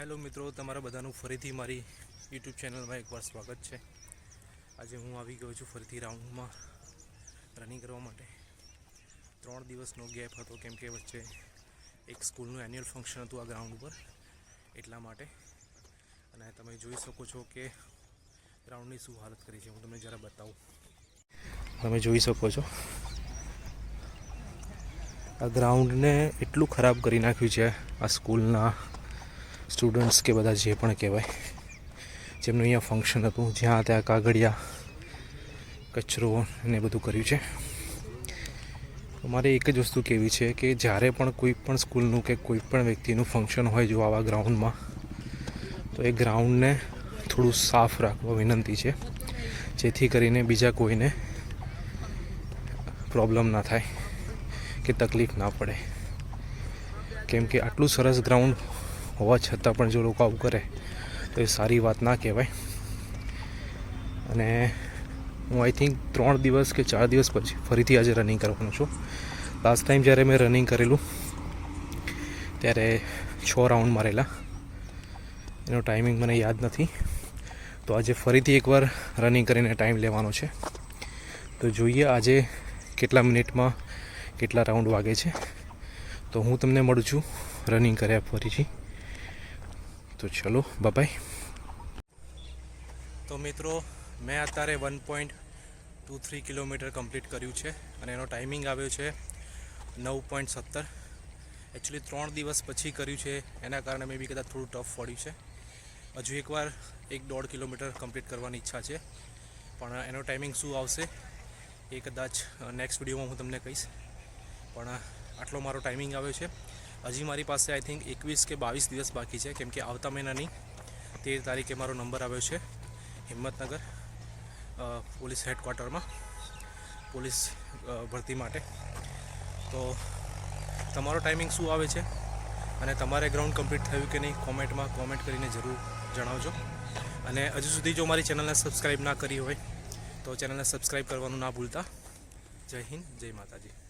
Hello મિત્રો, તમારા બધાનું ફરીથી મારી યુટ્યુબ ચેનલમાં એકવાર સ્વાગત છે। આજે હું આવી ગયો છું ફરીથી રાઉન્ડમાં રનિંગ કરવા માટે। 3 દિવસનો ગેપ હતો કેમ કે વચ્ચે એક સ્કૂલનું એન્યુઅલ ફંક્શન હતું આ ગ્રાઉન્ડ ઉપર, એટલા માટે। અને તમે જોઈ શકો છો કે ગ્રાઉન્ડની શું હાલત કરી છે, હું તમને જરા બતાવું। તમે જોઈ શકો છો આ ગ્રાઉન્ડને એટલું ખરાબ કરી નાખ્યું છે આ સ્કૂલના સ્ટુડન્ટ્સ કે બધા જે પણ કહેવાય, જેમનું અહીંયા ફંક્શન હતું, જ્યાં ત્યાં કાગળિયા કચરો ને બધું કર્યું છે। તો મારે એક જ વસ્તુ કહેવી છે કે જ્યારે પણ કોઈ પણ સ્કૂલનું કે કોઈ પણ વ્યક્તિનું ફંક્શન હોય જો આવા ગ્રાઉન્ડમાં, તો એ ગ્રાઉન્ડને થોડું સાફ રાખવા વિનંતી છે, જેથી કરીને બીજા કોઈને પ્રોબ્લેમ ના થાય કે તકલીફ ના પડે। કેમ કે આટલું સરસ ગ્રાઉન્ડ હોવા છતાં પણ જો લોકો આવું કરે તો એ સારી વાત ના કહેવાય। અને હું આઈ થિંક 3 દિવસ કે 4 દિવસ પછી ફરીથી આજે રનિંગ કરવાનો છું। લાસ્ટ ટાઈમ જ્યારે મેં રનિંગ કરેલું ત્યારે 6 રાઉન્ડ મારેલા, એનો ટાઈમિંગ મને યાદ નથી। તો આજે ફરીથી એકવાર રનિંગ કરીને ટાઈમ લેવાનો છે, તો જોઈએ આજે કેટલા મિનિટમાં કેટલા રાઉન્ડ વાગે છે। તો હું તમને મળું છું રનિંગ કર્યા ફરીથી। તો ચલો બાય। તો મિત્રો, મેં અત્યારે 1.23 કિલોમીટર કમ્પ્લીટ કર્યું છે અને એનો ટાઈમિંગ આવ્યો છે 9.17। એકચ્યુઅલી 3 દિવસ પછી કર્યું છે, એના કારણે મેં બી કદાચ થોડું ટફ પડ્યું છે। હજુ એકવાર 1.5 કિલોમીટર કમ્પ્લીટ કરવાની ઈચ્છા છે, પણ એનો ટાઈમિંગ શું આવશે એ કદાચ નેક્સ્ટ વિડીયોમાં હું તમને કહીશ। પણ આટલો મારો ટાઈમિંગ આવ્યો છે। હજી મારી પાસે આઈ થિંક 21 કે 22 દિવસ બાકી છે, કેમ કે આવતા મહિનાની 13 તારીખે મારો નંબર આવ્યો છે હિંમતનગર પોલીસ હેડક્વાર્ટરમાં પોલીસ ભરતી માટે। તો તમારો ટાઈમિંગ શું આવે છે અને તમારે ગ્રાઉન્ડ કમ્પ્લીટ થયું કે નહીં, કોમેન્ટમાં કોમેન્ટ કરીને જરૂર જણાવજો। અને હજુ સુધી જો મારી ચેનલને સબસ્ક્રાઈબ ના કરી હોય તો ચેનલને સબસ્ક્રાઈબ કરવાનું ના ભૂલતા। જય હિન્દ, જય માતાજી।